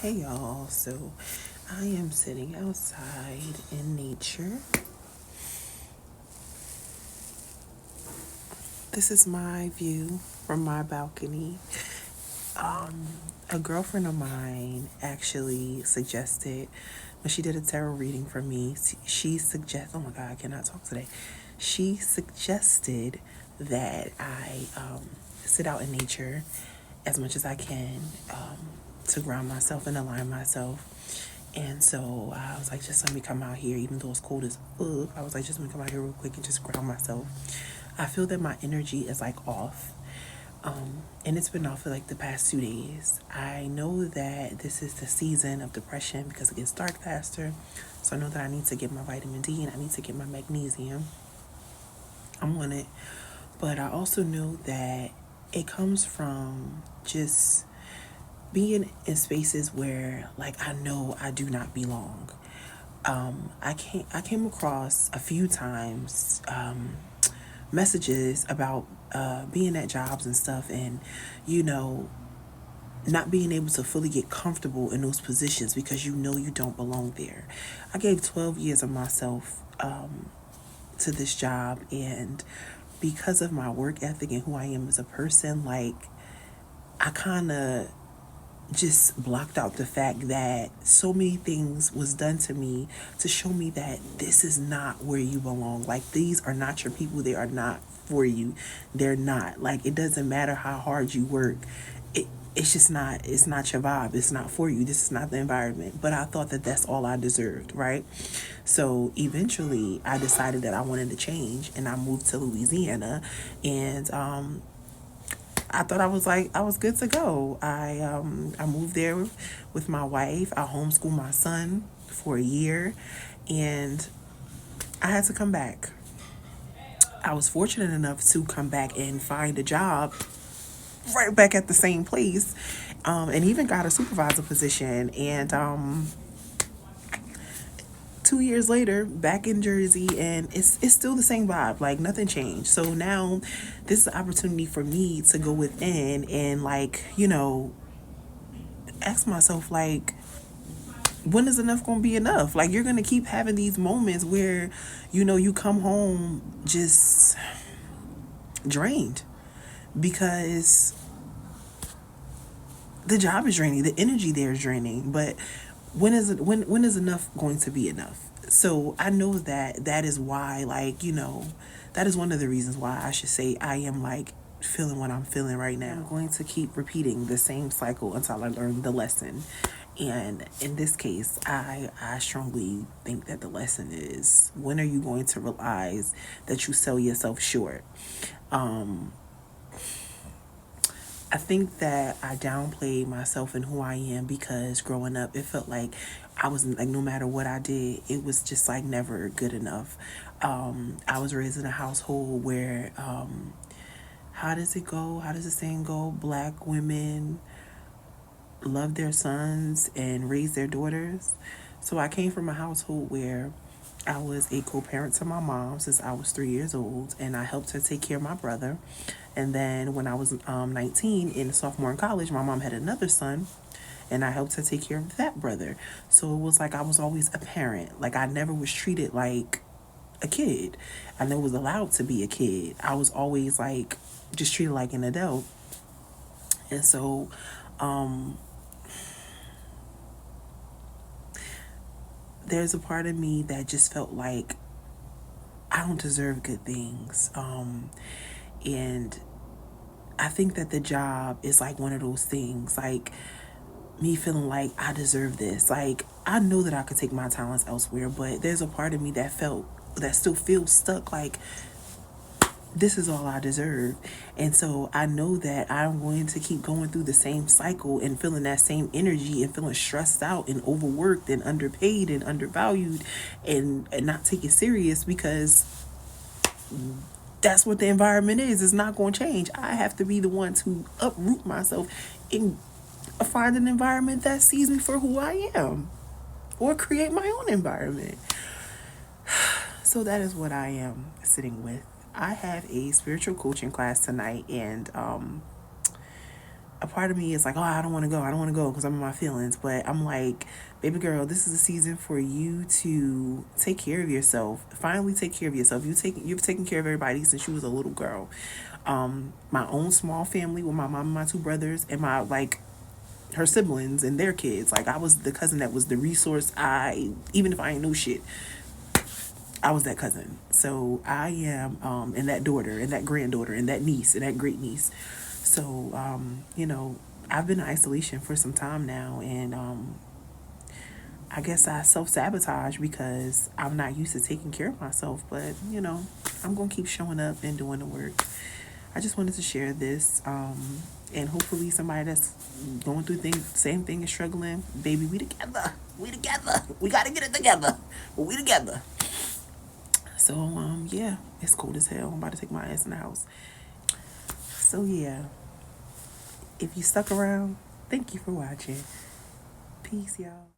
Hey y'all, so I am sitting outside in nature. This is my view from my balcony. A girlfriend of mine actually suggested, when she did a tarot reading for me, she suggested, oh my God, I cannot talk today. She suggested that I sit out in nature as much as I can to ground myself and align myself. And so I was like, just let me come out here, even though it's cold as fuck. I was like, just let me come out here real quick and just ground myself. I feel that my energy is like off. And it's been off for like the past 2 days. I know that this is the season of depression because it gets dark faster. So I know that I need to get my vitamin D and I need to get my magnesium. I'm on it. But I also know that it comes from just being in spaces where like I know I do not belong. I came across a few times messages about being at jobs and stuff, and you know, not being able to fully get comfortable in those positions because you know you don't belong there. I gave 12 years of myself to this job, and because of my work ethic and who I am as a person, like I kind of just blocked out the fact that so many things was done to me to show me that this is not where you belong. Like these are not your people. They are not for you. They're not. Like it doesn't matter how hard you work. It's just not, it's not your vibe. It's not for you. This is not the environment. But I thought that that's all I deserved, right? So eventually I decided that I wanted to change and I moved to Louisiana, and I thought I was good to go. I moved there with my wife. I homeschooled my son for a year, and I had to come back. I was fortunate enough to come back and find a job right back at the same place, and even got a supervisor position. And 2 years later, back in Jersey, and it's still the same vibe. Like nothing changed. So now, this is an opportunity for me to go within and like ask myself like, when is enough gonna be enough? Like you're gonna keep having these moments where you come home just drained because the job is draining, the energy there is draining. But when is enough going to be enough? So I know that that is why, like, that is one of the reasons why I should say I am like feeling what I'm feeling right now. I'm going to keep repeating the same cycle until I learn the lesson. And in this case, I strongly think that the lesson is, when are you going to realize that you sell yourself short? I think that I downplayed myself and who I am because growing up, it felt like I was like, no matter what I did, it was just like never good enough. I was raised in a household where, how does it go? How does the saying go? Black women love their sons and raise their daughters. So I came from a household where I was a co-parent to my mom since I was 3 years old, and I helped her take care of my brother. And then when I was 19 in sophomore in college, my mom had another son, and I helped her take care of that brother. So it was like I was always a parent. Like I never was treated like a kid. I never was allowed to be a kid. I was always like just treated like an adult. And so there's a part of me that just felt like I don't deserve good things. And I think that the job is like one of those things, like me feeling like I deserve this. Like I know that I could take my talents elsewhere, but there's a part of me that still feels stuck, like this is all I deserve. And so I know that I'm going to keep going through the same cycle and feeling that same energy and feeling stressed out and overworked and underpaid and undervalued and not taken serious because that's what the environment is. It's not going to change. I have to be the one to uproot myself and find an environment that sees me for who I am, or create my own environment. So that is what I am sitting with. I have a spiritual coaching class tonight, and a part of me is like, oh, I don't want to go. I don't want to go because I'm in my feelings. But I'm like, baby girl, this is a season for you to take care of yourself. Finally take care of yourself. You've taken care of everybody since you was a little girl. My own small family with my mom and my two brothers and my, like, her siblings and their kids. Like, I was the cousin that was the resource. Even if I ain't know shit, I was that cousin. So I am, and that daughter and that granddaughter and that niece and that great niece. So, I've been in isolation for some time now, and I guess I self sabotage because I'm not used to taking care of myself. But I'm gonna keep showing up and doing the work. I just wanted to share this, and hopefully somebody that's going through same thing and struggling. Baby, we together. We together. We gotta get it together. But we together. So yeah, it's cold as hell. I'm about to take my ass in the house. So yeah, if you stuck around, thank you for watching. Peace, y'all.